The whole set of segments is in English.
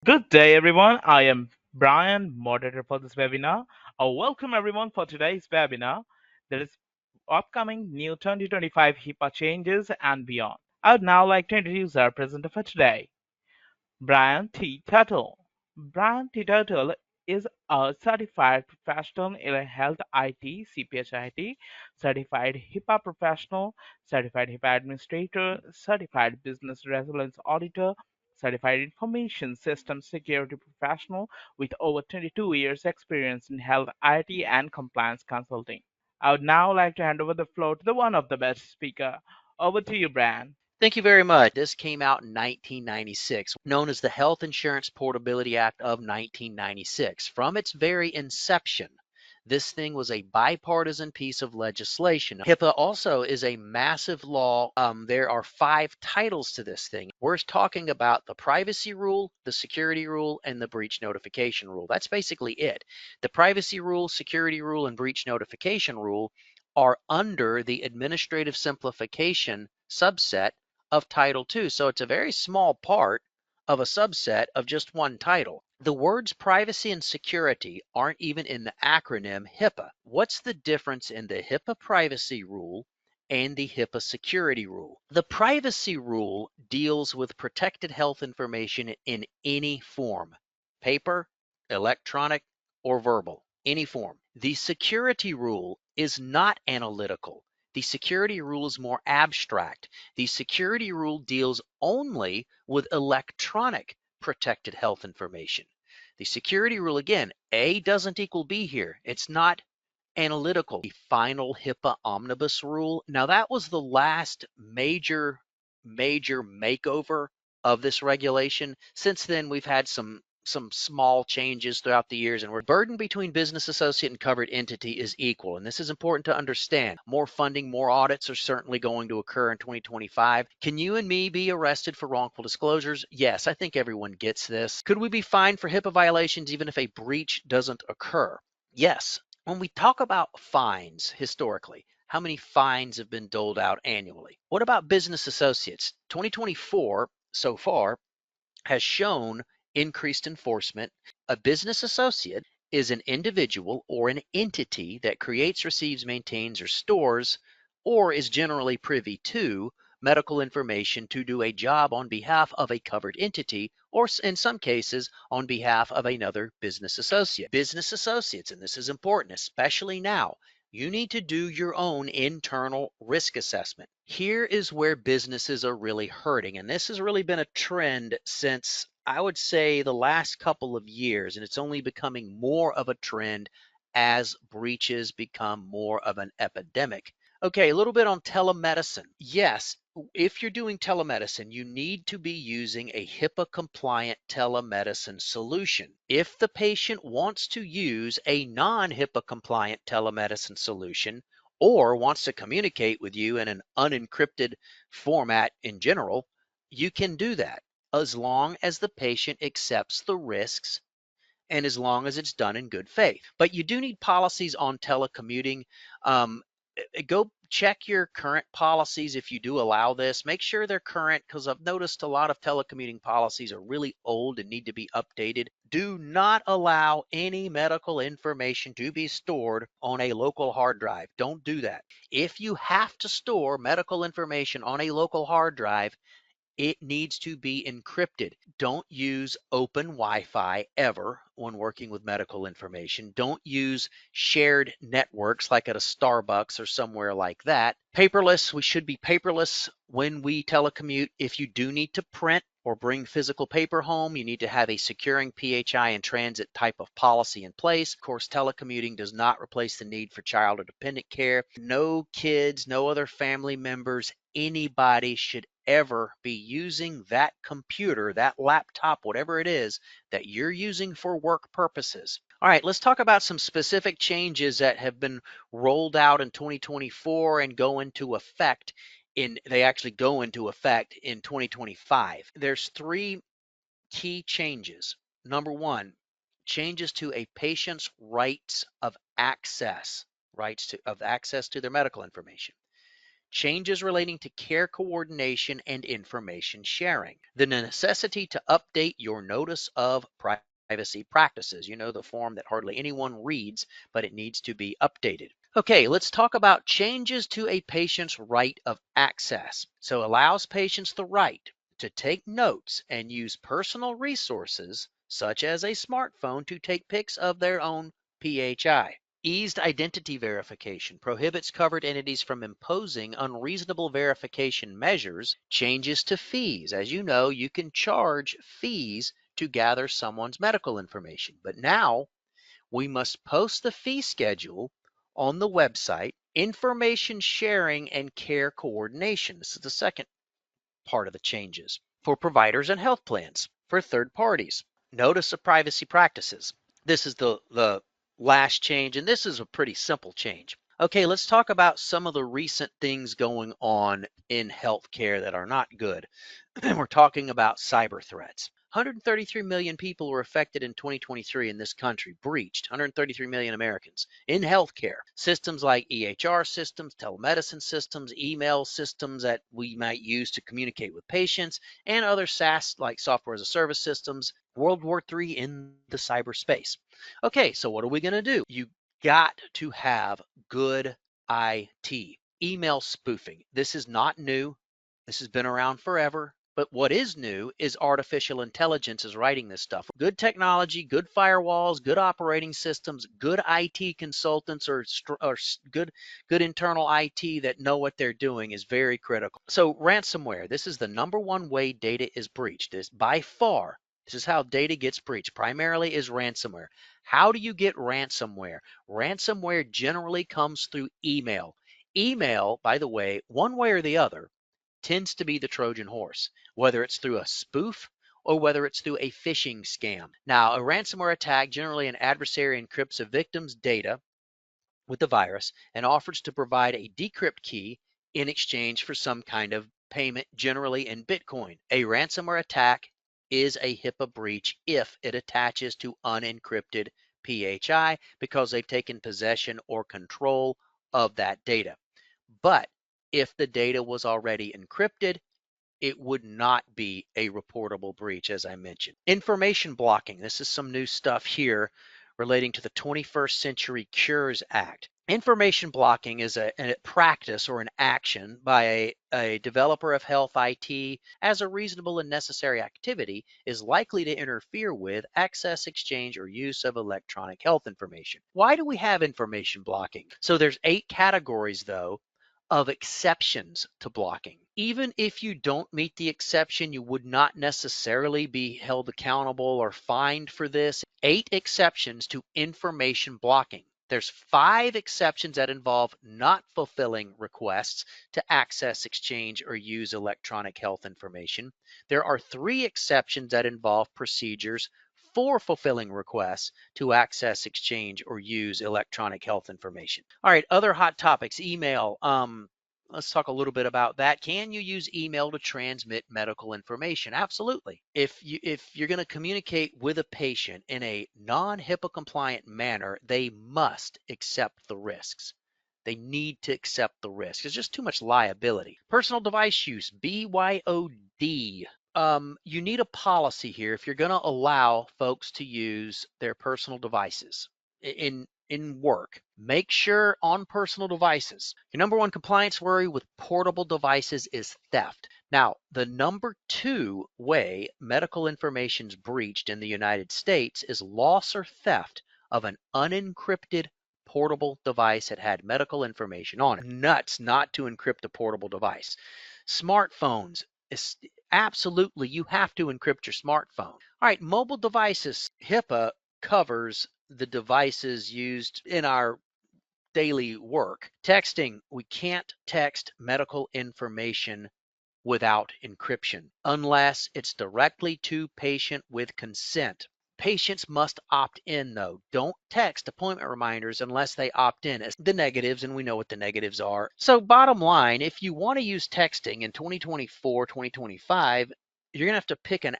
Good day, everyone. I am Brian, moderator for this webinar. Welcome, everyone, for today's webinar that is upcoming new 2025 HIPAA Changes and Beyond. I would now like to introduce our presenter for today, Brian T. Tuttle. Brian T. Tuttle is a certified professional in health IT, CPHIT, certified HIPAA professional, certified HIPAA administrator, certified business resilience auditor, certified information systems security professional with over 22 years experience in health IT and compliance consulting. I would now like to hand over the floor to the one of the best speaker. Over to you, Brian. Thank you very much. This came out in 1996, known as the Health Insurance Portability Act of 1996. From its very inception, this thing was a bipartisan piece of legislation. HIPAA also is a massive law. There are 5 titles to this thing. We're talking about the privacy rule, the security rule, and the breach notification rule. That's basically it. The privacy rule, security rule, and breach notification rule are under the administrative simplification subset of Title II. So it's a very small part of a subset of just one title. The words privacy and security aren't even in the acronym HIPAA. What's the difference in the HIPAA privacy rule and the HIPAA security rule? The privacy rule deals with protected health information in any form, paper, electronic, or verbal, any form. The security rule is not analytical. The security rule is more abstract. The security rule deals only with electronic protected health information. The security rule, again, A doesn't equal B here. It's not analytical. The final HIPAA Omnibus Rule. Now, that was the last major makeover of this regulation. Since then, we've had some small changes throughout the years, and burden between business associate and covered entity is equal. And this is important to understand. More funding, more audits are certainly going to occur in 2025. Can you and me be arrested for wrongful disclosures? Yes, I think everyone gets this. Could we be fined for HIPAA violations even if a breach doesn't occur? Yes. When we talk about fines historically, how many fines have been doled out annually? What about business associates? 2024 so far has shown increased enforcement. A business associate is an individual or an entity that creates, receives, maintains, or stores, or is generally privy to medical information to do a job on behalf of a covered entity, or in some cases on behalf of another business associate. Business associates, and this is important, especially now, you need to do your own internal risk assessment. Here is where businesses are really hurting, and this has really been a trend since, I would say, the last couple of years, and it's only becoming more of a trend as breaches become more of an epidemic. Okay, a little bit on telemedicine. Yes, if you're doing telemedicine, you need to be using a HIPAA compliant telemedicine solution. If the patient wants to use a non-HIPAA compliant telemedicine solution or wants to communicate with you in an unencrypted format in general, you can do that as long as the patient accepts the risks and as long as it's done in good faith. But you do need policies on telecommuting. Go check your current policies if you do allow this. Make sure they're current, because I've noticed a lot of telecommuting policies are really old and need to be updated. Do not allow any medical information to be stored on a local hard drive. Don't do that. If you have to store medical information on a local hard drive, it needs to be encrypted. Don't use open Wi-Fi ever when working with medical information. Don't use shared networks like at a Starbucks or somewhere like that. Paperless, we should be paperless when we telecommute. If you do need to print or bring physical paper home, you need to have a securing PHI and transit type of policy in place. Of course, telecommuting does not replace the need for child or dependent care. No kids, no other family members, anybody should ever be using that computer, that laptop, whatever it is that you're using for work purposes. All right, let's talk about some specific changes that have been rolled out in 2024 and go into effect they actually go into effect in 2025. There's 3 key changes. Number 1, changes to a patient's rights of access to their medical information. changes relating to care coordination and information sharing, the necessity to update your notice of privacy practices, the form that hardly anyone reads, but it needs to be updated. Okay, let's talk about changes to a patient's right of access. So allows patients the right to take notes and use personal resources such as a smartphone to take pics of their own PHI. Eased identity verification prohibits covered entities from imposing unreasonable verification measures. Changes to fees. As you know, you can charge fees to gather someone's medical information, but now we must post the fee schedule on the website. Information sharing and care coordination. This is the second part of the changes. For providers and health plans. For third parties. Notice of privacy practices. This is the last change, and this is a pretty simple change. Okay, let's talk about some of the recent things going on in healthcare that are not good. We're talking about cyber threats. 133 million people were affected in 2023 in this country, breached 133 million Americans in healthcare. Systems like EHR systems, telemedicine systems, email systems that we might use to communicate with patients, and other SaaS like software as a service systems. World War III in the cyberspace. Okay, so what are we going to do? You got to have good IT. Email spoofing. This is not new. This has been around forever. But what is new is artificial intelligence is writing this stuff. Good technology, good firewalls, good operating systems, good IT consultants, or good internal IT that know what they're doing is very critical. So ransomware, this is the #1 way data is breached. This by far, this is how data gets breached. Primarily is ransomware. How do you get ransomware? Ransomware generally comes through email. Email, by the way, one way or the other, tends to be the Trojan horse, whether it's through a spoof or whether it's through a phishing scam. Now, a ransomware attack, generally an adversary encrypts a victim's data with the virus and offers to provide a decrypt key in exchange for some kind of payment, generally in Bitcoin. A ransomware attack is a HIPAA breach if it attaches to unencrypted PHI because they've taken possession or control of that data. But if the data was already encrypted, it would not be a reportable breach, as I mentioned. Information blocking. This is some new stuff here relating to the 21st Century Cures Act. Information blocking is a practice or an action by a developer of health IT as a reasonable and necessary activity is likely to interfere with access, exchange, or use of electronic health information. Why do we have information blocking? So there's 8 categories, though, of exceptions to blocking. Even if you don't meet the exception, you would not necessarily be held accountable or fined for this. 8 exceptions to information blocking. There's 5 exceptions that involve not fulfilling requests to access, exchange, or use electronic health information. There are 3 exceptions that involve procedures for fulfilling requests to access, exchange, or use electronic health information. All right, other hot topics, email. Let's talk a little bit about that. Can you use email to transmit medical information? Absolutely. If you're going to communicate with a patient in a non-HIPAA compliant manner, they must accept the risks. They need to accept the risk. There's just too much liability. Personal device use, BYOD. You need a policy here if you're going to allow folks to use their personal devices in work. Make sure on personal devices. Your #1 compliance worry with portable devices is theft. Now, the #2 way medical information is breached in the United States is loss or theft of an unencrypted portable device that had medical information on it. Nuts not to encrypt a portable device. Smartphones, absolutely, you have to encrypt your smartphone. All right, mobile devices. HIPAA covers the devices used in our daily work. Texting, we can't text medical information without encryption unless it's directly to patient with consent. Patients must opt in, though. Don't text appointment reminders unless they opt in. It's the negatives, and we know what the negatives are. So bottom line, if you want to use texting in 2024, 2025, you're going to have to pick an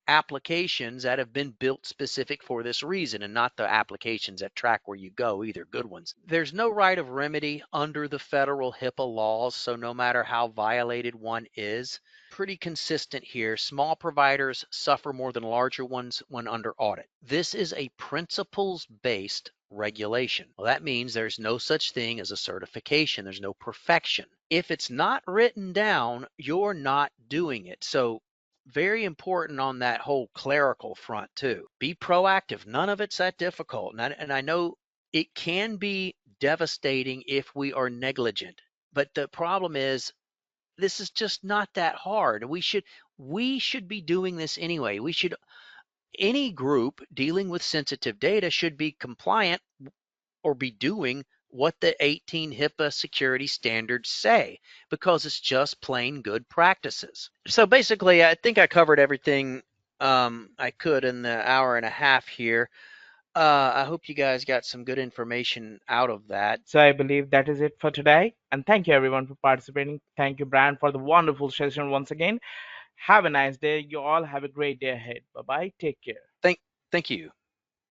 applications that have been built specific for this reason, and not the applications that track where you go either, good ones. There's no right of remedy under the federal HIPAA laws, so no matter how violated one is, pretty consistent here. Small providers suffer more than larger ones when under audit. This is a principles-based regulation. Well, that means there's no such thing as a certification. There's no perfection. If it's not written down, you're not doing it. So very important on that whole clerical front too. Be proactive. None of it's that difficult. And I know it can be devastating if we are negligent. But the problem is this is just not that hard. We should be doing this anyway. Any group dealing with sensitive data should be compliant or be doing what the 18 HIPAA security standards say, because it's just plain good practices. So basically, I think I covered everything I could in the hour and a half here. I hope you guys got some good information out of that. So I believe that is it for today. And thank you everyone for participating. Thank you, Brian, for the wonderful session once again. Have a nice day. You all have a great day ahead. Bye bye. Take care. Thank you.